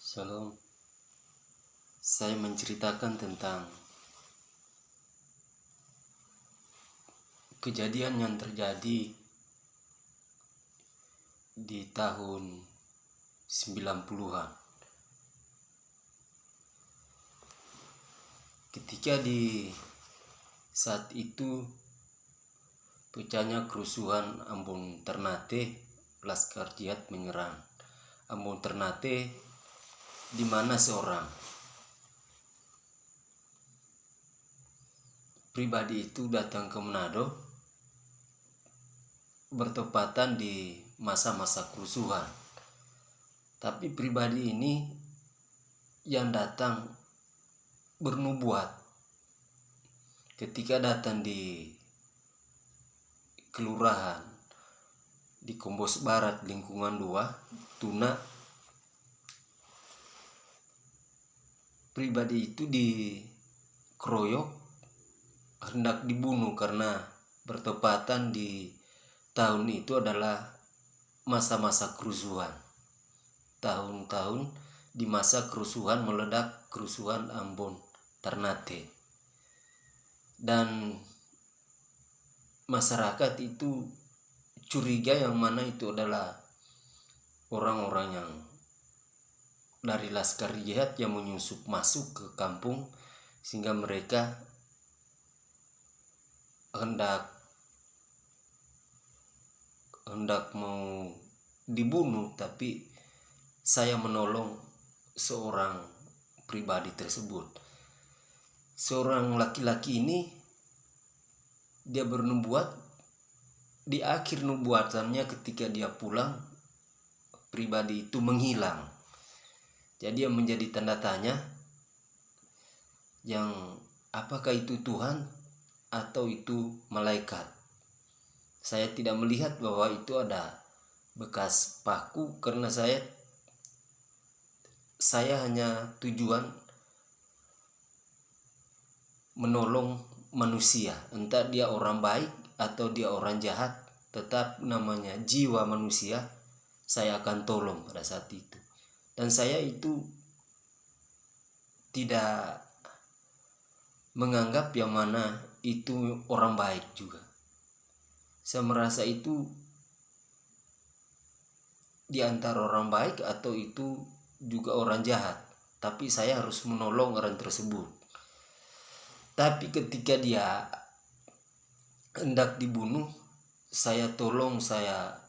Shalom. Saya menceritakan tentang kejadian yang terjadi di tahun 90-an. Ketika di saat itu pecahnya kerusuhan Ambon Ternate, Laskar Jihad menyerang Ambon Ternate, di mana seorang pribadi itu datang ke Manado bertepatan di masa-masa kerusuhan. Tapi pribadi ini yang datang bernubuat. Ketika datang di kelurahan di Kombos Barat lingkungan 2 Tuna, pribadi itu dikeroyok hendak dibunuh karena bertepatan di tahun itu adalah masa-masa kerusuhan. Tahun-tahun di masa kerusuhan meledak, kerusuhan Ambon Ternate. Dan masyarakat itu curiga yang mana itu adalah orang-orang yang dari Laskar Jihad yang menyusup masuk ke kampung, sehingga mereka hendak mau dibunuh. Tapi saya menolong seorang pribadi tersebut. Seorang laki-laki ini dia bernubuat. Di akhir nubuatannya ketika dia pulang, pribadi itu menghilang. Jadi yang menjadi tanda tanya, yang apakah itu Tuhan atau itu malaikat. Saya tidak melihat bahwa itu ada bekas paku, karena saya hanya tujuan menolong manusia, entah dia orang baik atau dia orang jahat, tetap namanya jiwa manusia saya akan tolong pada saat itu. Dan saya itu tidak menganggap yang mana itu orang baik juga. Saya merasa itu di antara orang baik atau itu juga orang jahat, tapi saya harus menolong orang tersebut. Tapi ketika dia hendak dibunuh, saya tolong, saya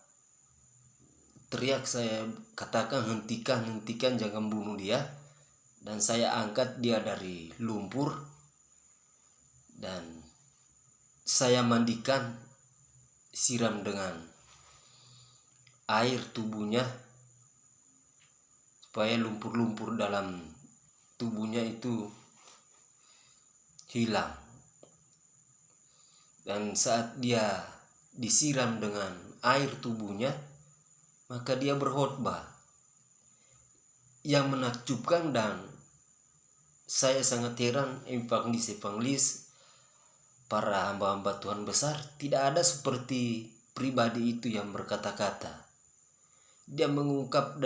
teriak, saya katakan hentikan, jangan bunuh dia. Dan saya angkat dia dari lumpur dan saya mandikan, siram dengan air tubuhnya supaya lumpur-lumpur dalam tubuhnya itu hilang. Dan saat dia disiram dengan air tubuhnya, maka dia berkhotbah yang menakjubkan. Dan saya sangat heran, evangelis, para hamba-hamba Tuhan besar, tidak ada seperti pribadi itu yang berkata-kata. Dia mengungkap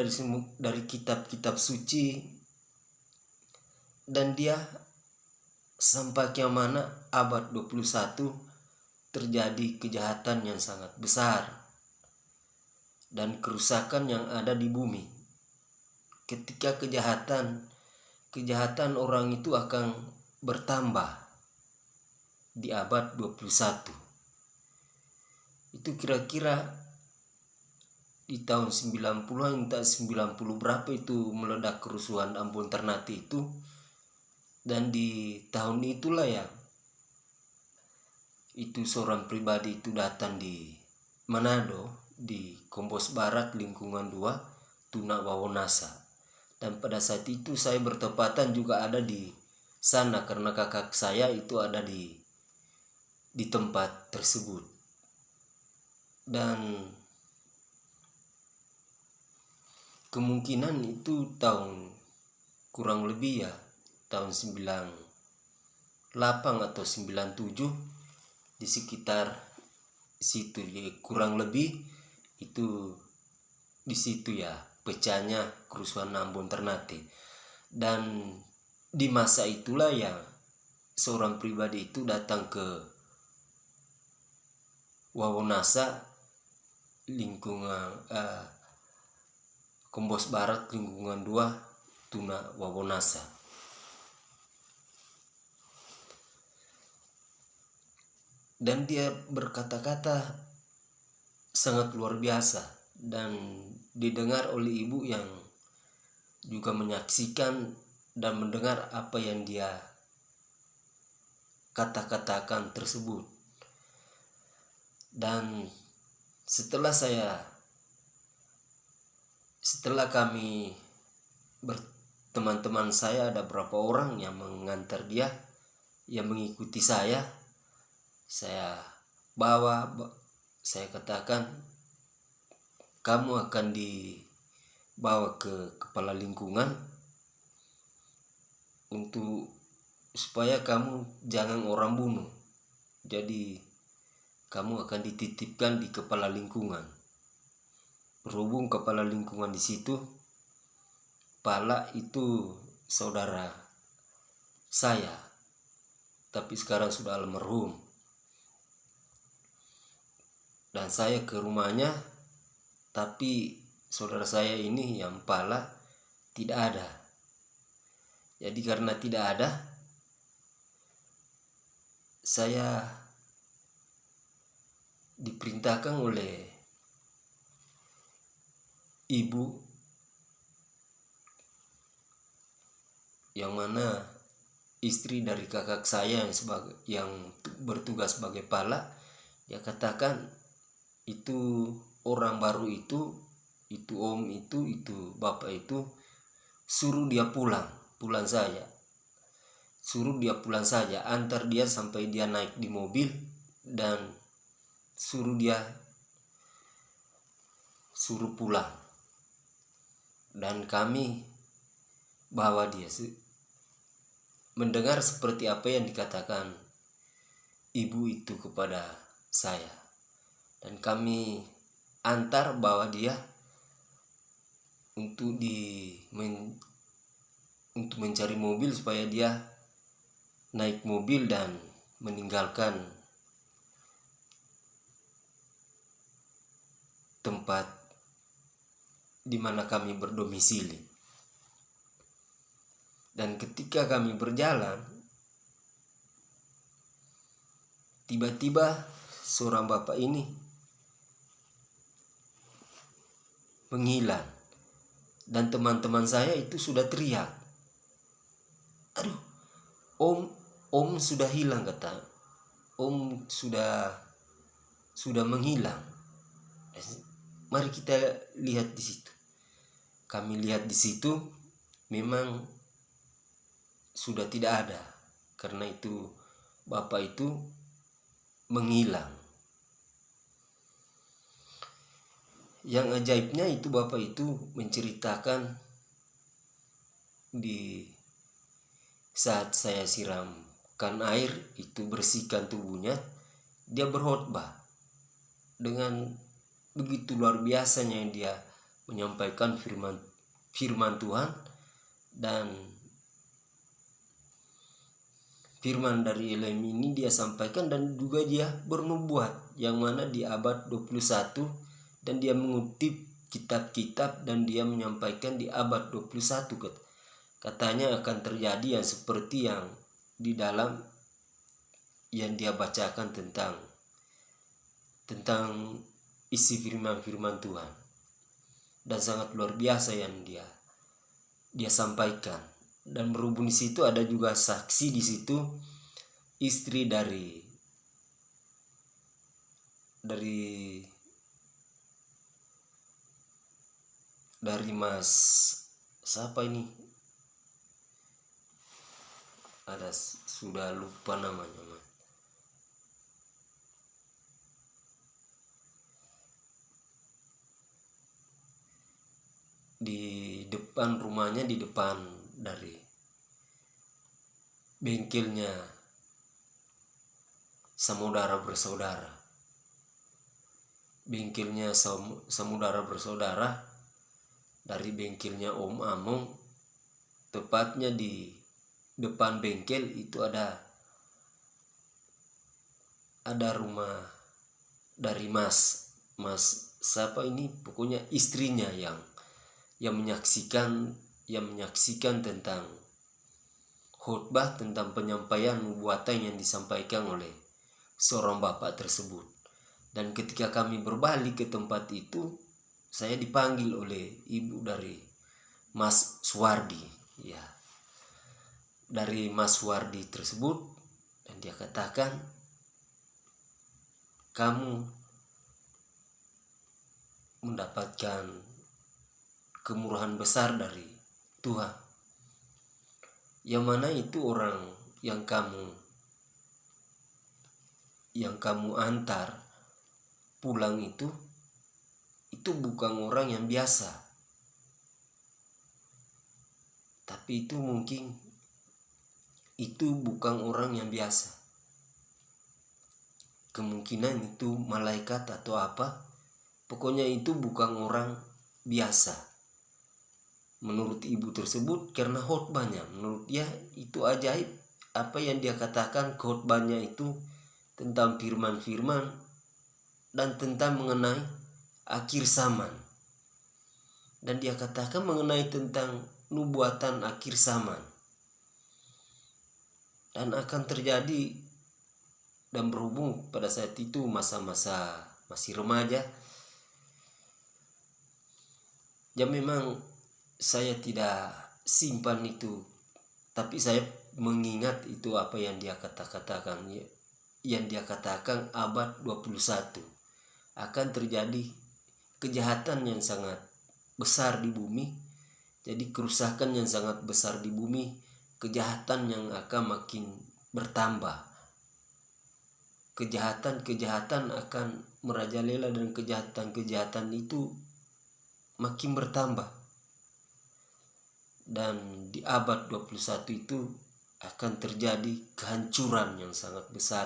dari kitab-kitab suci, dan dia sampai yang mana abad 21 terjadi kejahatan yang sangat besar dan kerusakan yang ada di bumi. Ketika kejahatan orang itu akan bertambah di abad 21. Itu kira-kira di tahun 90-an, entah 90 berapa itu meledak kerusuhan Ambon Ternate itu. Dan di tahun itulah ya, itu seorang pribadi itu datang di Manado, di Kombos Barat lingkungan 2 Tuna Wawonasa. Dan pada saat itu saya bertepatan juga ada di sana karena kakak saya itu ada di tempat tersebut. Dan kemungkinan itu tahun kurang lebih ya tahun 98 atau 97, di sekitar situ ya, kurang lebih itu di situ ya. pecahnya kerusuhan Ambon Ternate. Dan di masa itulah ya seorang pribadi itu datang ke Wawonasa lingkungan Kombos Barat lingkungan 2 Tuna Wawonasa. Dan dia berkata-kata sangat luar biasa dan didengar oleh ibu yang juga menyaksikan dan mendengar apa yang dia kata-katakan tersebut. Dan setelah kami teman-teman saya ada berapa orang yang mengantar dia, yang mengikuti saya bawa, saya katakan kamu akan dibawa ke kepala lingkungan supaya kamu jangan orang bunuh. Jadi kamu akan dititipkan di kepala lingkungan. Berhubung kepala lingkungan di situ, Pala itu saudara saya, tapi sekarang sudah almarhum. Dan saya ke rumahnya, tapi saudara saya ini yang Pala tidak ada. Jadi karena tidak ada, saya diperintahkan oleh ibu yang mana istri dari kakak saya yang bertugas sebagai Pala. Dia katakan itu orang baru itu om itu bapak itu suruh dia pulang saja. Suruh dia pulang saja, antar dia sampai dia naik di mobil dan suruh pulang. Dan kami bawa dia mendengar seperti apa yang dikatakan ibu itu kepada saya. Dan kami antar bawa dia untuk mencari mobil supaya dia naik mobil dan meninggalkan tempat di mana kami berdomisili. Dan ketika kami berjalan, tiba-tiba seorang bapak ini menghilang. Dan teman-teman saya itu sudah teriak, aduh, om sudah hilang, kata om sudah menghilang. Mari kita lihat di situ. Kami lihat di situ, memang sudah tidak ada, karena itu bapak itu menghilang. Yang ajaibnya itu bapak itu menceritakan di saat saya siramkan air itu, bersihkan tubuhnya, dia berkhotbah dengan begitu luar biasanya yang dia menyampaikan firman Tuhan. Dan firman dari Elohim ini dia sampaikan, dan juga dia bernubuat yang mana di abad 21, dan dia mengutip kitab-kitab dan dia menyampaikan di abad 21 katanya akan terjadi yang seperti yang di dalam yang dia bacakan tentang isi firman Tuhan. Dan sangat luar biasa yang dia sampaikan. Dan berhubung di situ ada juga saksi di situ, istri dari Mas, siapa ini, ada sudah lupa namanya. Di depan rumahnya, di depan dari bengkelnya Samudara Bersaudara, bengkelnya Samudara Bersaudara, dari bengkelnya Om Among, tepatnya di depan bengkel itu ada rumah dari Mas siapa ini, pokoknya istrinya yang menyaksikan tentang khotbah, tentang penyampaian nubuatan yang disampaikan oleh seorang bapak tersebut. Dan ketika kami berbalik ke tempat itu, saya dipanggil oleh ibu dari Mas Suwardi, ya, dari Mas Suwardi tersebut, dan dia katakan, kamu mendapatkan kemurahan besar dari Tuhan, yang mana itu orang yang kamu antar pulang itu bukan orang yang biasa, tapi itu mungkin itu bukan orang yang biasa, kemungkinan itu malaikat atau apa, pokoknya itu bukan orang biasa menurut ibu tersebut, karena khotbahnya menurut dia itu ajaib. Apa yang dia katakan, khotbahnya itu tentang firman-firman dan tentang mengenai akhir zaman, dan dia katakan mengenai tentang nubuatan akhir zaman, dan akan terjadi. Dan berhubung pada saat itu masa-masa masih remaja, ya memang saya tidak simpan itu, tapi saya mengingat itu apa yang dia katakan, yang dia katakan abad 21 akan terjadi kejahatan yang sangat besar di bumi, jadi kerusakan yang sangat besar di bumi, kejahatan yang akan makin bertambah, kejahatan akan merajalela, dan kejahatan itu makin bertambah. Dan di abad 21 itu akan terjadi kehancuran yang sangat besar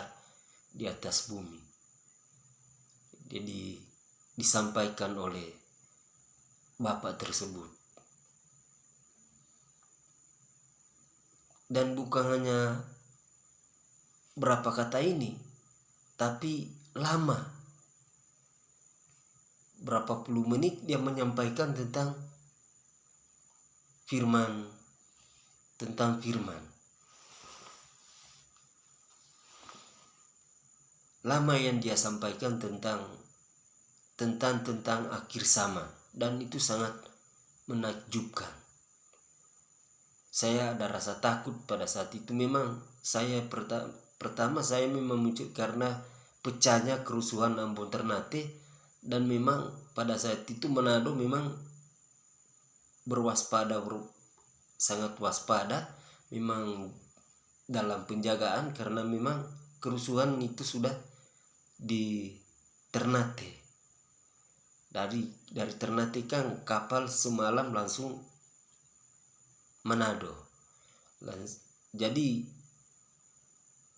di atas bumi. Jadi disampaikan oleh bapak tersebut. Dan bukan hanya berapa kata ini, tapi lama, berapa puluh menit dia menyampaikan tentang firman. Lama yang dia sampaikan tentang akhir zaman, dan itu sangat menakjubkan. Saya ada rasa takut pada saat itu. Memang saya pertama saya memang muncul karena pecahnya kerusuhan Ambon Ternate, dan memang pada saat itu Manado memang sangat waspada, memang dalam penjagaan, karena memang kerusuhan itu sudah di Ternate. Dari Ternate kan kapal semalam langsung Manado. Jadi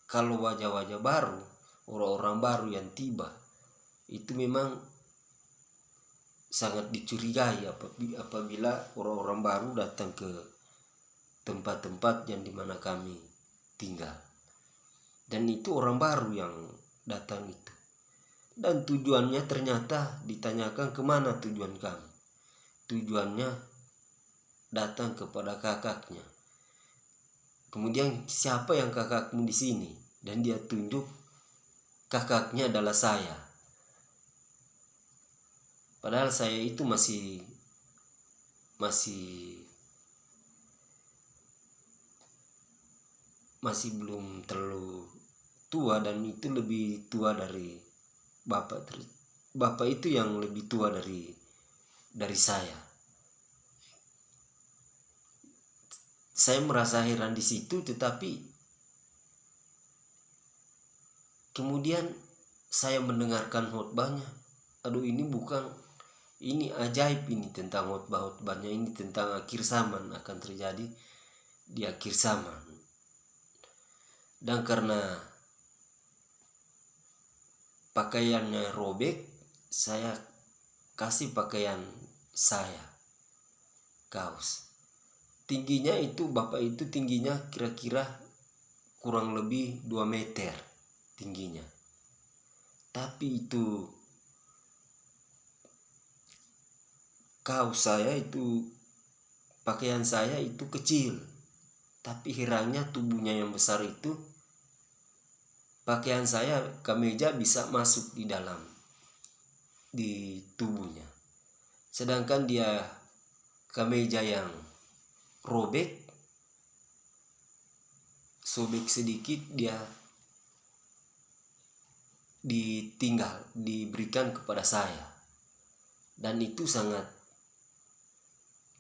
kalau wajah-wajah baru, orang-orang baru yang tiba, itu memang sangat dicurigai apabila orang-orang baru datang ke tempat-tempat yang dimana kami tinggal. Dan itu orang baru yang datang itu. Dan tujuannya ternyata ditanyakan kemana tujuan kami. Tujuannya datang kepada kakaknya. Kemudian, siapa yang kakakmu di sini? Dan dia tunjuk kakaknya adalah saya. Padahal saya itu masih belum terlalu tua, dan itu lebih tua dari bapak itu yang lebih tua dari saya. Saya merasa heran di situ, tetapi kemudian saya mendengarkan khotbahnya. Aduh, ini ajaib, ini tentang khotbahnya, ini tentang akhir zaman, akan terjadi di akhir zaman. Dan karena pakaiannya robek, saya kasih pakaian saya. kaos. Tingginya itu bapak itu tingginya kira-kira kurang lebih 2 meter tingginya. Tapi itu kaos saya itu, pakaian saya itu kecil. Tapi herannya tubuhnya yang besar itu, pakaian saya kemeja bisa masuk di dalam di tubuhnya. Sedangkan dia kemeja yang robek, sobek sedikit, dia diberikan kepada saya. Dan itu sangat,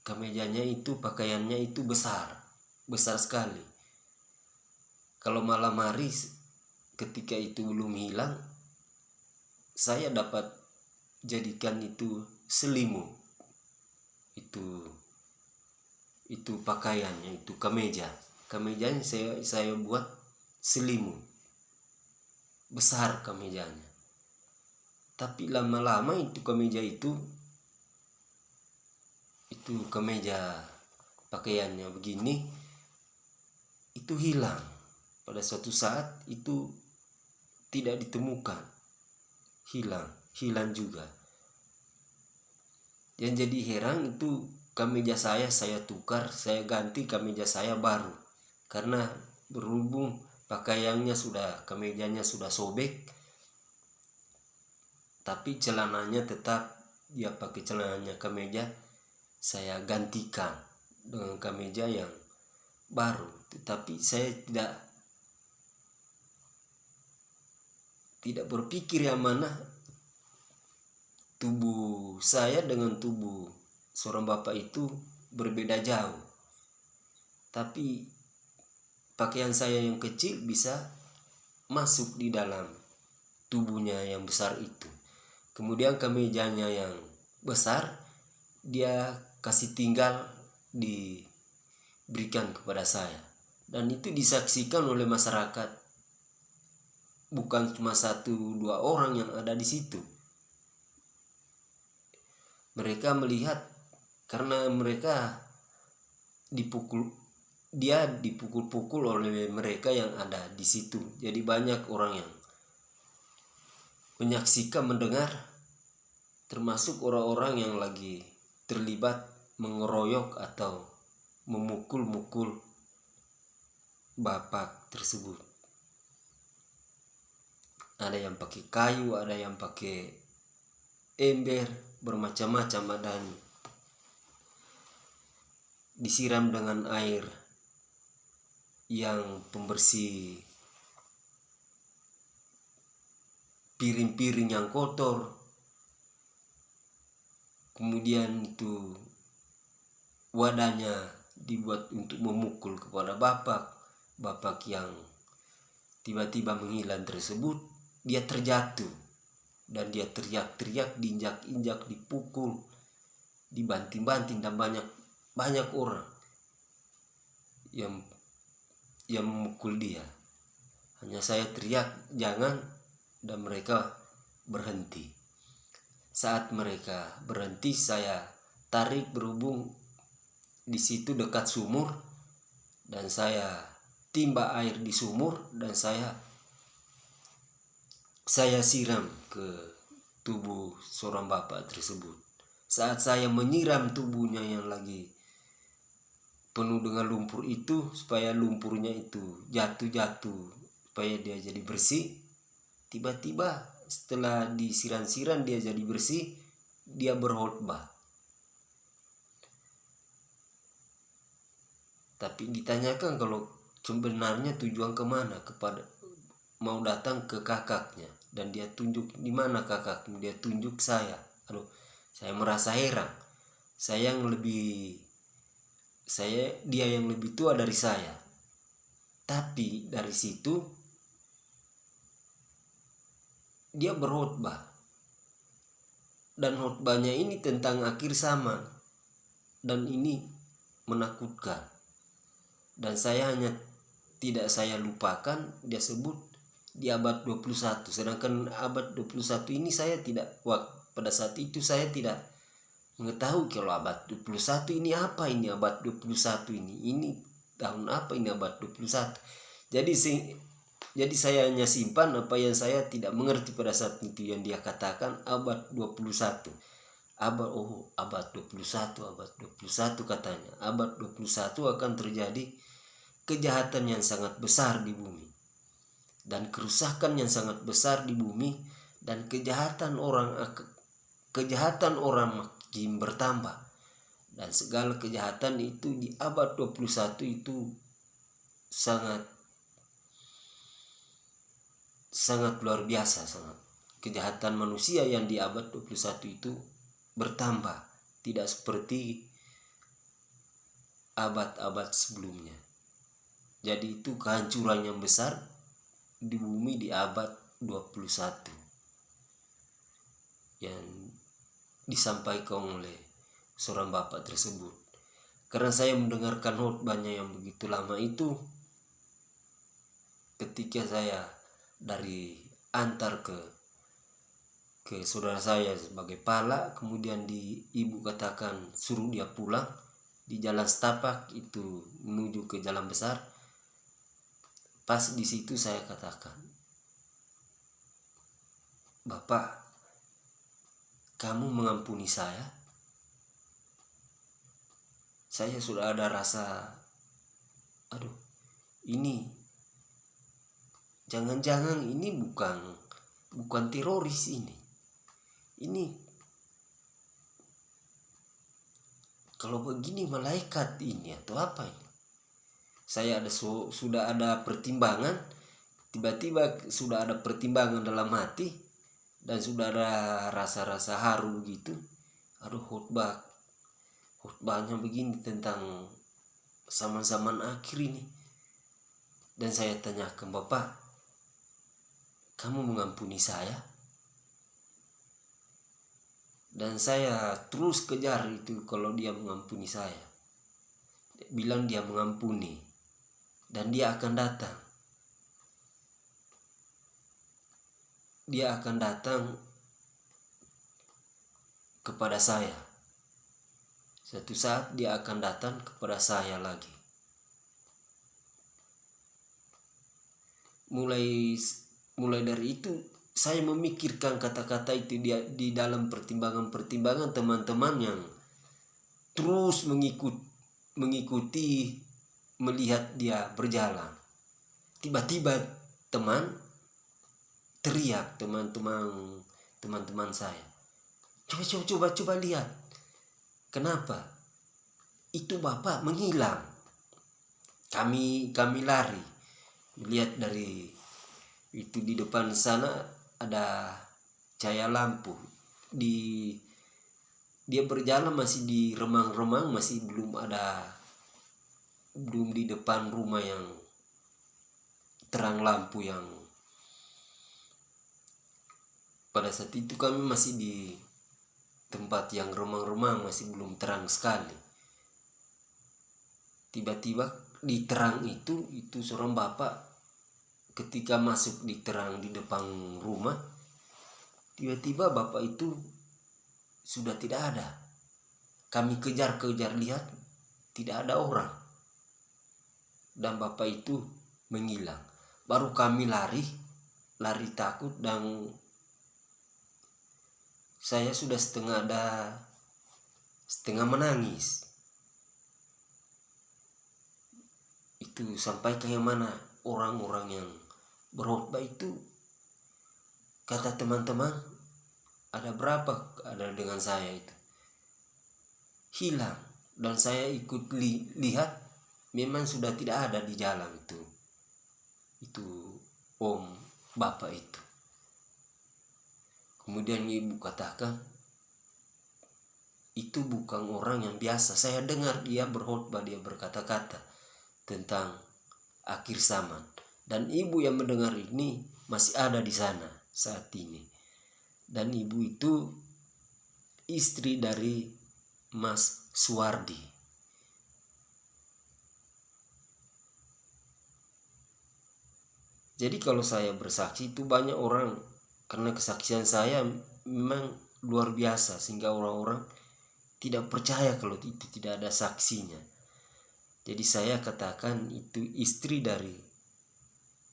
kemejanya itu, pakaiannya itu besar sekali. Kalau malam hari ketika itu belum hilang, saya dapat jadikan itu selimut. Itu pakaiannya, itu kemejanya saya buat selimut besar kemejanya. Tapi lama-lama itu kemeja itu kemeja pakaiannya begini itu hilang. Pada suatu saat itu tidak ditemukan, hilang juga. Yang jadi heran itu kemeja saya tukar, saya ganti kemeja saya baru. Karena berhubung pakaiannya kemejanya sudah sobek, tapi celananya tetap dia pakai celananya kemeja, saya gantikan dengan kemeja yang baru. Tetapi saya tidak berpikir yang mana tubuh saya dengan tubuh seorang bapak itu berbeda jauh. Tapi pakaian saya yang kecil bisa masuk di dalam tubuhnya yang besar itu. Kemudian kemejanya yang besar dia kasih tinggal diberikan kepada saya. Dan itu disaksikan oleh masyarakat. Bukan cuma 1-2 orang yang ada di situ. Mereka melihat karena mereka dipukul-pukul oleh mereka yang ada di situ. Jadi banyak orang yang menyaksikan, mendengar, termasuk orang-orang yang lagi terlibat mengeroyok atau memukul-mukul bapak tersebut. Ada yang pakai kayu, ada yang pakai ember, bermacam-macam, ada yang disiram dengan air yang pembersih piring-piring yang kotor. Kemudian itu wadahnya dibuat untuk memukul kepada bapak yang tiba-tiba menghilang tersebut. Dia terjatuh dan dia teriak-teriak, diinjak-injak, dipukul, dibanting-banting, dan banyak orang yang memukul dia. Hanya saya teriak jangan, dan mereka berhenti. Saat mereka berhenti, saya tarik, berhubung di situ dekat sumur, dan saya timba air di sumur dan saya siram ke tubuh seorang bapak tersebut. Saat saya menyiram tubuhnya yang lagi penuh dengan lumpur itu, supaya lumpurnya itu jatuh, supaya dia jadi bersih, tiba-tiba setelah disiram-siram dia jadi bersih, dia berkhotbah. Tapi ditanyakan kalau sebenarnya tujuan kemana, kepada mau datang ke kakaknya, dan dia tunjuk di mana kakaknya, dia tunjuk saya. Saya merasa heran. Dia yang lebih tua dari saya. Tapi dari situ dia berkhotbah, dan khotbahnya ini tentang akhir zaman, dan ini menakutkan. Dan saya lupakan, dia sebut di abad 21. Sedangkan abad 21 ini pada saat itu saya tidak mengetahui kalau abad 21 ini apa, ini abad 21 ini tahun apa, ini abad 21. Jadi saya hanya simpan apa yang saya tidak mengerti pada saat itu, yang dia katakan abad 21. Abad 21 katanya. Abad 21 akan terjadi kejahatan yang sangat besar di bumi, dan kerusakan yang sangat besar di bumi, dan kejahatan orang makin bertambah, dan segala kejahatan itu di abad 21 itu sangat luar biasa. Kejahatan manusia yang di abad 21 itu bertambah, tidak seperti abad-abad sebelumnya. Jadi itu kehancuran yang besar di bumi di abad 21 yang disampaikan oleh seorang bapak tersebut. Karena saya mendengarkan khotbahnya yang begitu lama itu, ketika saya dari antar ke saudara saya sebagai pala, kemudian ibu katakan suruh dia pulang di jalan setapak itu menuju ke jalan besar. Pas di situ saya katakan, "Bapak, kamu mengampuni saya? Saya sudah ada rasa, aduh, ini jangan-jangan ini bukan teroris ini. Ini kalau begini malaikat ini atau apa ini?" Saya sudah ada pertimbangan, tiba-tiba sudah ada pertimbangan dalam hati, dan sudah ada rasa-rasa haru begitu. Aduh, khotbahnya begini tentang zaman-zaman akhir ini. Dan saya tanyakan, "Bapak, kamu mengampuni saya?" Dan saya terus kejar itu kalau dia mengampuni saya. Dia bilang dia mengampuni dan dia akan datang. Dia akan datang kepada saya. Suatu saat dia akan datang kepada saya lagi. Mulai dari itu saya memikirkan kata-kata itu di dalam pertimbangan teman-teman yang terus mengikuti melihat dia berjalan. Tiba-tiba teriak teman-teman saya, coba lihat, kenapa itu bapak menghilang. Kami lari melihat dari itu, di depan sana ada cahaya lampu, dia berjalan masih di remang-remang, masih belum di depan rumah yang terang lampu. Yang pada saat itu kami masih di tempat yang remang-remang, masih belum terang sekali. Tiba-tiba di terang itu seorang bapak ketika masuk di terang di depan rumah, tiba-tiba bapak itu sudah tidak ada. Kami kejar lihat, tidak ada orang, dan bapak itu menghilang. Baru kami lari takut, dan saya sudah setengah menangis. Itu sampai kayak mana orang-orang yang berkhotbah itu, kata teman-teman, ada berapa ada dengan saya itu hilang, dan saya ikut lihat, memang sudah tidak ada di jalan itu om bapak itu. Kemudian ibu katakan, itu bukan orang yang biasa. Saya dengar dia berkhotbah, dia berkata-kata tentang akhir zaman, dan ibu yang mendengar ini masih ada di sana saat ini. Dan ibu itu istri dari Mas Suwardi. Jadi kalau saya bersaksi itu banyak orang, karena kesaksian saya memang luar biasa, sehingga orang-orang tidak percaya kalau itu tidak ada saksinya. Jadi saya katakan itu istri dari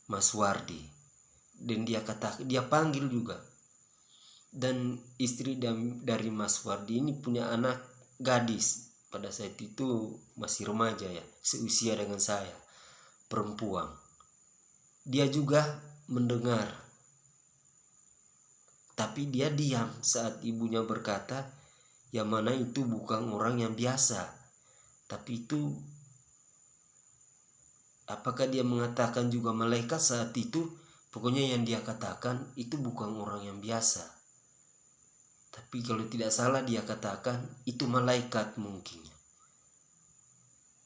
Mas Wardi, dan dia panggil juga. Dan istri dari Mas Wardi ini punya anak gadis, pada saat itu masih remaja ya, seusia dengan saya, perempuan. Dia juga mendengar, tapi dia diam saat ibunya berkata, yang mana itu bukan orang yang biasa. Tapi itu, apakah dia mengatakan juga malaikat saat itu? Pokoknya yang dia katakan itu bukan orang yang biasa. Tapi kalau tidak salah dia katakan itu malaikat mungkin.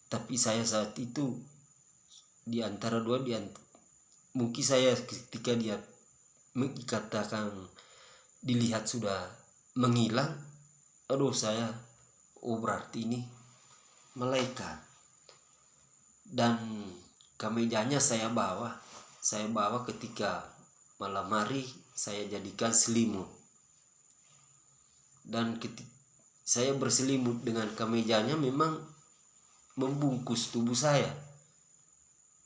Tapi saya saat itu di antara dua, mungkin saya ketika dia katakan dilihat sudah menghilang, aduh saya, berarti ini malaikat. Dan kemejanya saya bawa ketika malam hari saya jadikan selimut. Dan saya berselimut dengan kemejanya memang membungkus tubuh saya.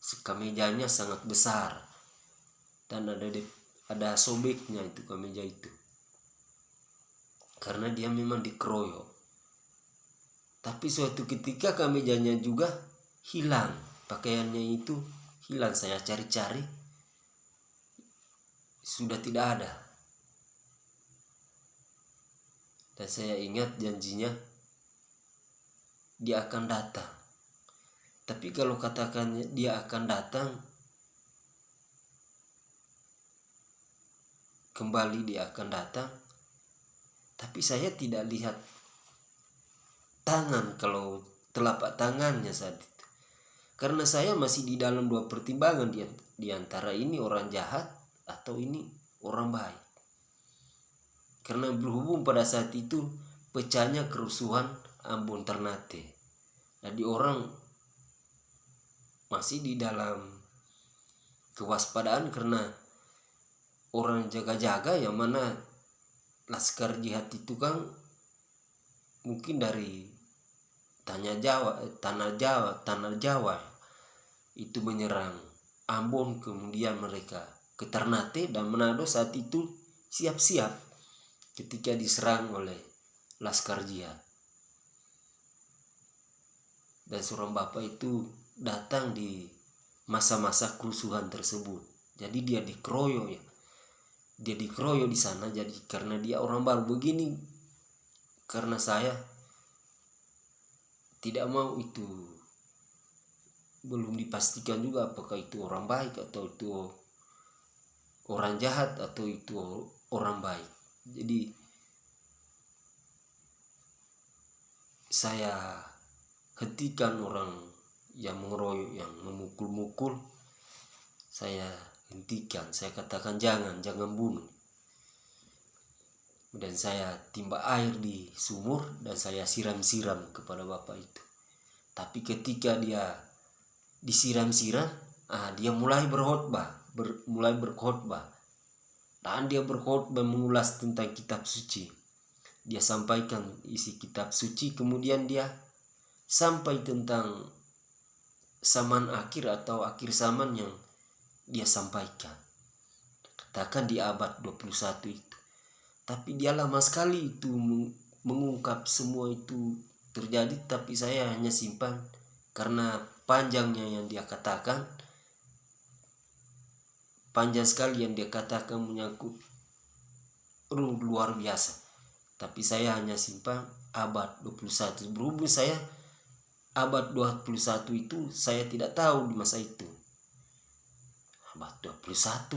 Kemejanya sangat besar dan ada sobeknya itu kemeja itu, karena dia memang dikeroyok. Tapi suatu ketika kemejanya juga hilang, pakaiannya itu hilang. Saya cari-cari, sudah tidak ada. Dan saya ingat janjinya dia akan datang. Tapi kalau katakan dia akan datang, kembali dia akan datang, tapi saya tidak lihat tangan, kalau telapak tangannya saat itu. Karena saya masih di dalam dua pertimbangan, di antara ini orang jahat atau ini orang baik. Karena berhubung pada saat itu pecahnya kerusuhan Ambon Ternate. Jadi orang masih di dalam kewaspadaan karena orang jaga-jaga, yang mana Laskar Jihad itu kan mungkin dari tanah Jawa itu menyerang Ambon, kemudian mereka ke Ternate dan Manado saat itu siap-siap ketika diserang oleh Laskar Jihad. Dan seorang bapak itu datang di masa-masa kerusuhan tersebut. Jadi dia dikeroyok ya. Dia dikeroyok di sana. Jadi karena dia orang baru begini, karena saya tidak mau itu, belum dipastikan juga apakah itu orang baik atau itu orang jahat atau itu orang baik. Jadi saya hentikan orang yang mengeroyok, yang memukul-mukul. Saya hentikan, saya katakan jangan bunuh. Dan saya timba air di sumur dan saya siram-siram kepada bapak itu. Tapi ketika dia disiram-siram, dia mulai berkhotbah. Dan dia berkhotbah mengulas tentang kitab suci. Dia sampaikan isi kitab suci, kemudian dia sampai tentang zaman akhir atau akhir zaman yang dia sampaikan. Katakan di abad 21 itu. Tapi dia lama sekali itu mengungkap semua itu terjadi, tapi saya hanya simpan karena panjangnya yang dia katakan. Panjang sekali yang dia katakan, menyangkut luar biasa. Tapi saya hanya simpan abad 21. Berhubung saya abad 21 itu saya tidak tahu di masa itu. Abad 21.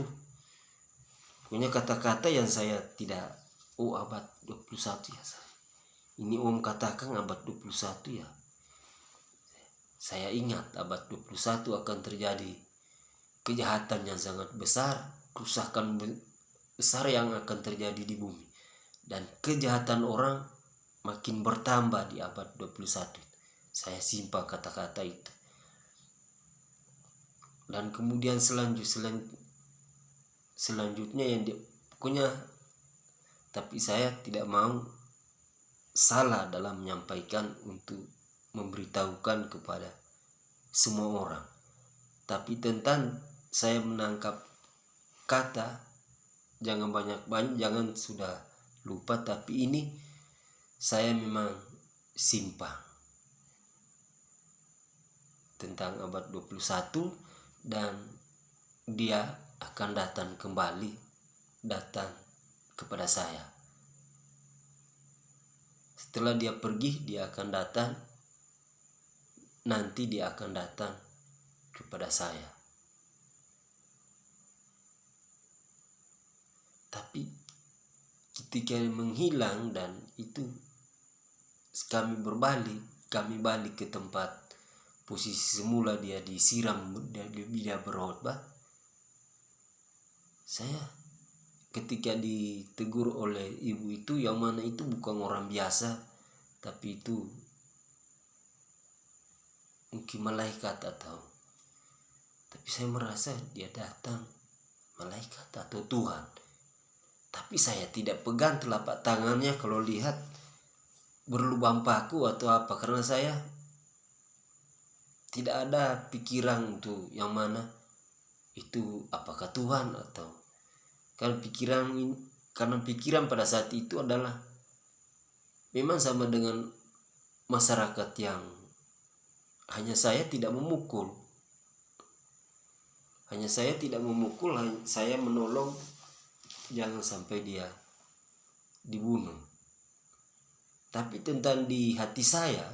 Pokoknya kata-kata yang saya tidak, abad 21 ya. Ini Om katakan abad 21 ya. Saya ingat abad 21 akan terjadi kejahatan yang sangat besar, kerusakan besar yang akan terjadi di bumi. Dan kejahatan orang makin bertambah di abad 21. Saya simpan kata-kata itu. Dan kemudian selanjutnya yang pokoknya, tapi saya tidak mau salah dalam menyampaikan untuk memberitahukan kepada semua orang. Tapi tentang saya menangkap kata, jangan banyak-banyak, jangan sudah lupa, tapi ini saya memang simpang tentang abad 21 dan dia akan datang kembali, datang kepada saya. Setelah dia pergi, dia akan datang, nanti dia akan datang kepada saya. Tapi ketika menghilang dan itu kami balik ke tempat posisi semula, dia disiram, dia berkhotbah. Saya ketika ditegur oleh ibu itu, yang mana itu bukan orang biasa, tapi itu mungkin malaikat tapi saya merasa dia datang malaikat atau Tuhan. Tapi saya tidak pegang telapak tangannya kalau lihat berlubang paku atau apa, karena saya tidak ada pikiran untuk yang mana itu apakah Tuhan atau karena pikiran pada saat itu adalah memang sama dengan masyarakat yang hanya saya tidak memukul, saya menolong jangan sampai dia dibunuh. Tapi tentang di hati saya,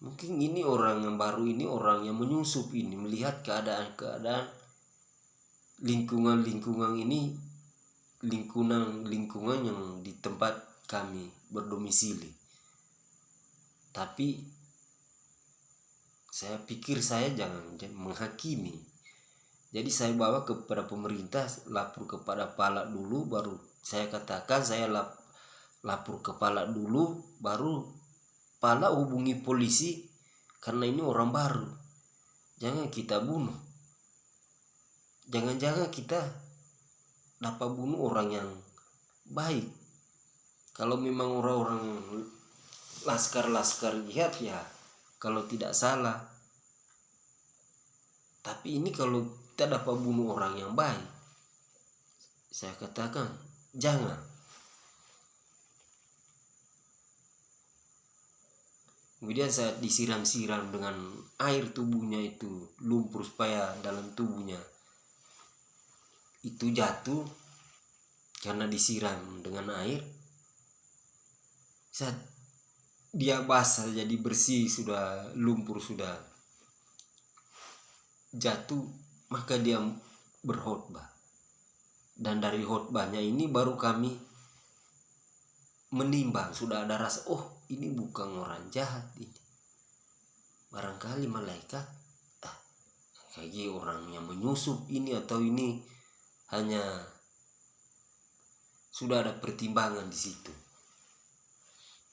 mungkin ini orang yang baru, ini orang yang menyusup ini, melihat keadaan lingkungan ini, lingkungan yang di tempat kami berdomisili. Tapi saya pikir saya jangan menghakimi. Jadi saya bawa kepada pemerintah, lapor kepada Pala dulu, baru saya katakan saya lapor ke Pala dulu, baru Pala hubungi polisi, karena ini orang baru. Jangan kita bunuh. Jangan-jangan kita dapat bunuh orang yang baik. Kalau memang orang-orang laskar jihad ya kalau tidak salah. Tapi ini kalau kita dapat bunuh orang yang baik, saya katakan jangan. Kemudian saat disiram-siram dengan air, tubuhnya itu lumpur supaya dalam tubuhnya itu jatuh karena disiram dengan air. Saat dia basah jadi bersih, sudah lumpur sudah jatuh, maka dia berkhotbah. Dan dari khotbahnya ini baru kami menimbang, sudah ada rasa, oh ini bukan orang jahat ini, barangkali malaikat, kayak orang yang menyusup ini, atau ini hanya sudah ada pertimbangan di situ.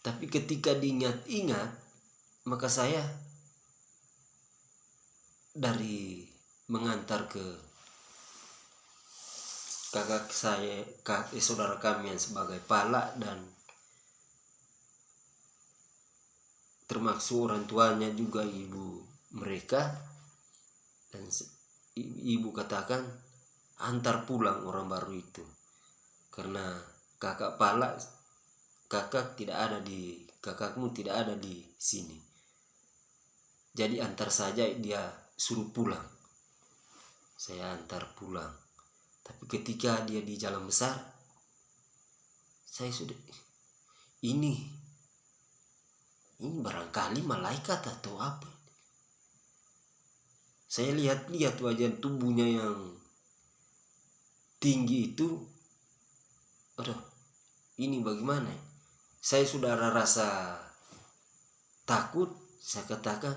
Tapi ketika diingat-ingat, maka saya dari mengantar ke saudara kami yang sebagai Pala dan termasuk orang tuanya juga ibu mereka, dan ibu katakan antar pulang orang baru itu, karena kakakmu tidak ada di sini, jadi antar saja, dia suruh pulang, saya antar pulang. Tapi ketika dia di jalan besar, saya sudah ini barangkali malaikat atau apa. Saya lihat wajah tubuhnya yang tinggi itu, aduh ini bagaimana. Saya sudah rasa takut. Saya katakan,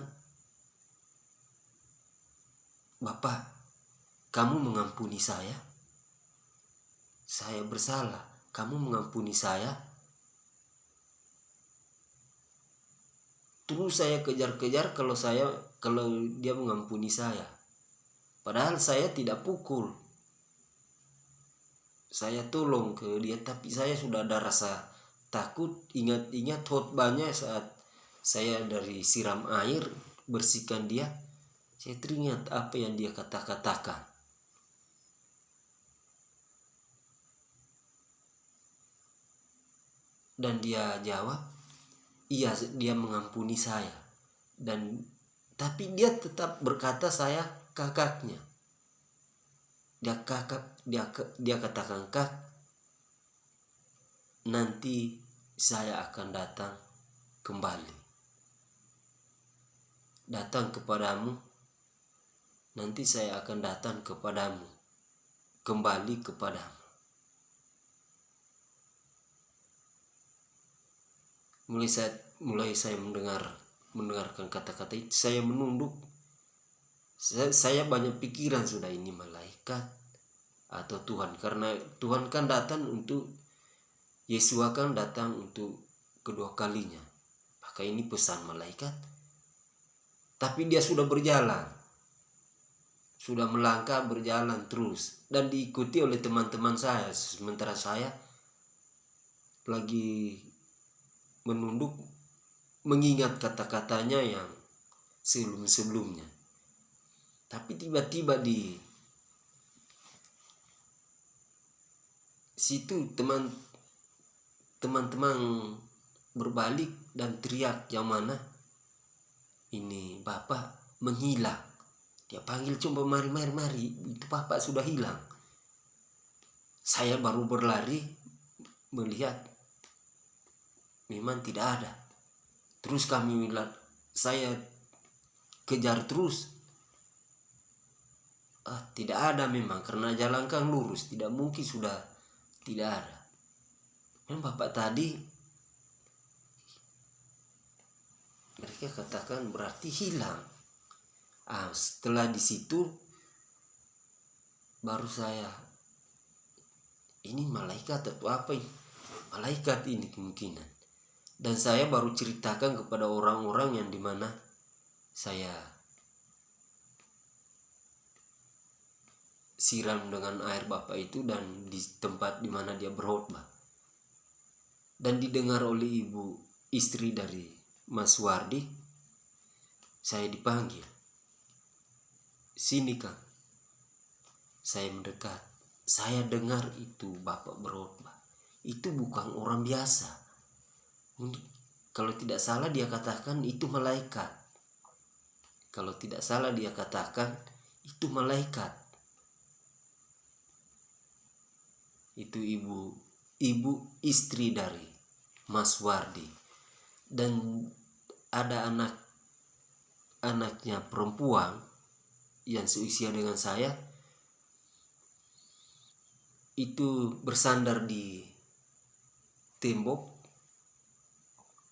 Bapak, kamu mengampuni saya bersalah, kamu mengampuni saya. Terus saya kejar-kejar kalau dia mengampuni saya, padahal saya tidak pukul, saya tolong ke dia, tapi saya sudah ada rasa takut ingat-ingat khotbahnya saat saya dari siram air bersihkan dia. Saya teringat apa yang dia katakan. Dan dia jawab, iya, dia mengampuni saya. Tapi dia tetap berkata saya kakaknya. Dia katakan, "Kak, nanti saya akan datang kembali. Datang kepadamu. Nanti saya akan datang kepadamu. Kembali kepadamu." Mulai saya mendengarkan kata-kata itu, saya menunduk. Saya banyak pikiran sudah, ini malaikat atau Tuhan, karena Tuhan kan datang untuk Yesua kan datang untuk kedua kalinya. Maka ini pesan malaikat. Tapi dia sudah berjalan, sudah melangkah berjalan terus dan diikuti oleh teman-teman saya, sementara saya lagi menunduk mengingat kata-katanya yang sebelum-sebelumnya. Tapi tiba-tiba di situ teman-teman berbalik dan teriak, "Yang mana? Ini Bapak menghilang." Dia panggil, "Coba mari. Itu Bapak sudah hilang." Saya baru berlari melihat memang tidak ada. Terus saya kejar terus. Tidak ada memang, karena jalan kan lurus, tidak mungkin sudah tidak ada. Dan Bapak tadi mereka katakan berarti hilang. Setelah di situ baru saya, ini malaikat atau apa ini? Malaikat ini kemungkinan. Dan saya baru ceritakan kepada orang-orang yang dimana saya siram dengan air Bapak itu dan di tempat dimana dia berkhotbah. Dan didengar oleh ibu istri dari Mas Wardi. Saya dipanggil, "Sini Kang." Saya mendekat. Saya dengar itu Bapak berkhotbah. Itu bukan orang biasa. Kalau tidak salah dia katakan itu malaikat. Kalau tidak salah dia katakan itu malaikat. Itu ibu istri dari Mas Wardi. Dan ada anaknya perempuan yang seusia dengan saya, itu bersandar di tembok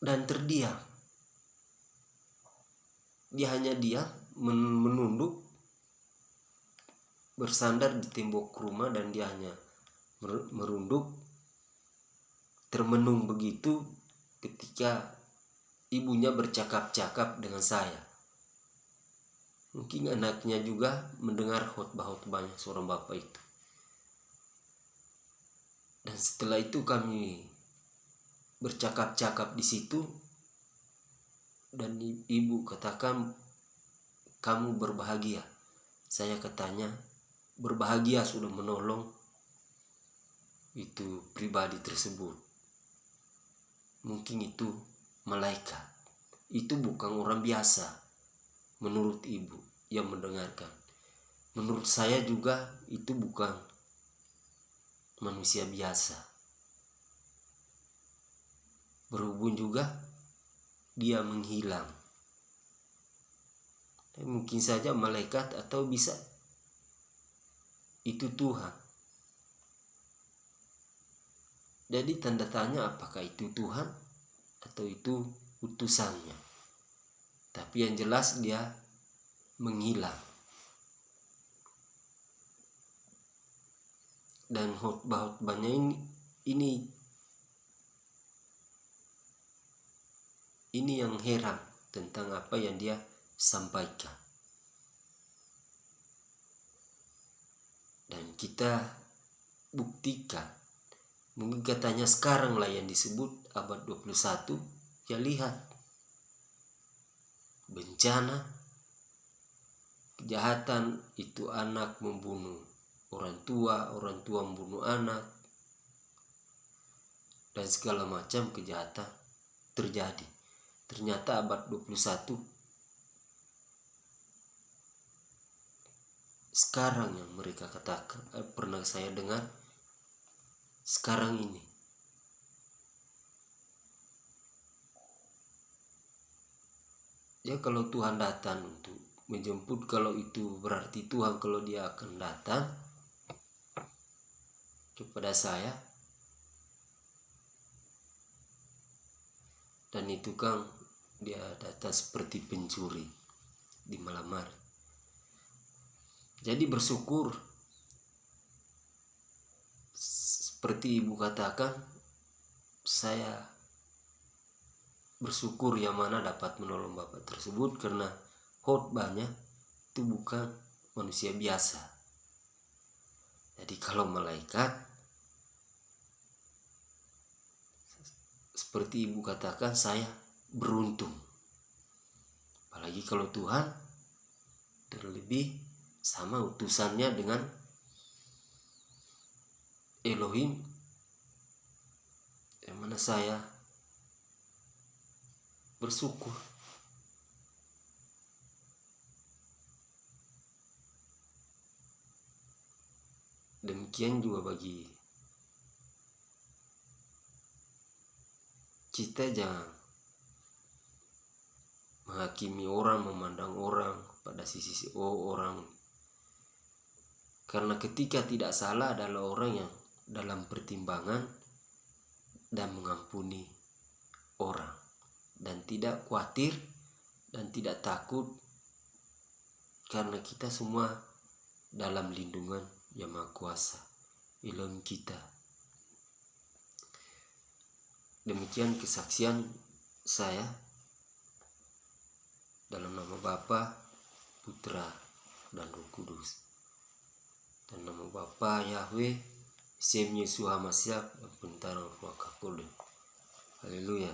dan terdiam. Dia hanya menunduk bersandar di tembok rumah dan dia hanya merunduk termenung begitu ketika ibunya bercakap-cakap dengan saya. Mungkin anaknya juga mendengar khotbah-khotbahnya seorang Bapak itu. Dan setelah itu kami bercakap-cakap di situ dan ibu katakan, "Kamu berbahagia." Saya katanya, berbahagia sudah menolong itu pribadi tersebut. Mungkin itu malaikat. Itu bukan orang biasa menurut ibu yang mendengarkan. Menurut saya juga itu bukan manusia biasa. Berhubung juga dia menghilang. Dan mungkin saja malaikat atau bisa itu Tuhan. Jadi tanda tanya apakah itu Tuhan atau itu utusannya. Tapi yang jelas dia menghilang. Dan khotbah-khotbahnya ini yang heran tentang apa yang dia sampaikan. Dan kita buktikan Mungkin katanya sekarang lah yang disebut abad 21. Ya lihat, bencana, kejahatan itu anak membunuh orang tua membunuh anak, dan segala macam kejahatan terjadi. Ternyata abad 21 sekarang yang mereka katakan, pernah saya dengar, sekarang ini. Ya kalau Tuhan datang untuk menjemput, kalau itu berarti Tuhan, kalau dia akan datang kepada saya, dan itu kan dia datang seperti pencuri di malam hari. Jadi bersyukur, seperti ibu katakan, saya bersyukur yang mana dapat menolong bapak tersebut, karena khotbahnya itu bukan manusia biasa. Jadi kalau malaikat, seperti ibu katakan, saya beruntung. Apalagi kalau Tuhan, terlebih sama utusannya dengan Elohim, yang mana saya bersyukur. Demikian juga bagi kita, jangan menghakimi orang, memandang orang pada sisi orang. Karena ketika tidak salah adalah orang yang dalam pertimbangan dan mengampuni orang, dan tidak khawatir dan tidak takut, karena kita semua dalam lindungan Yang Maha Kuasa, Elohim kita. Demikian kesaksian saya, dalam nama Bapa, Putra, dan Roh Kudus. Dan nama Bapa Yahweh, Sem Yeshua Mashiach, dan Pentara Maka Kode. Haleluya.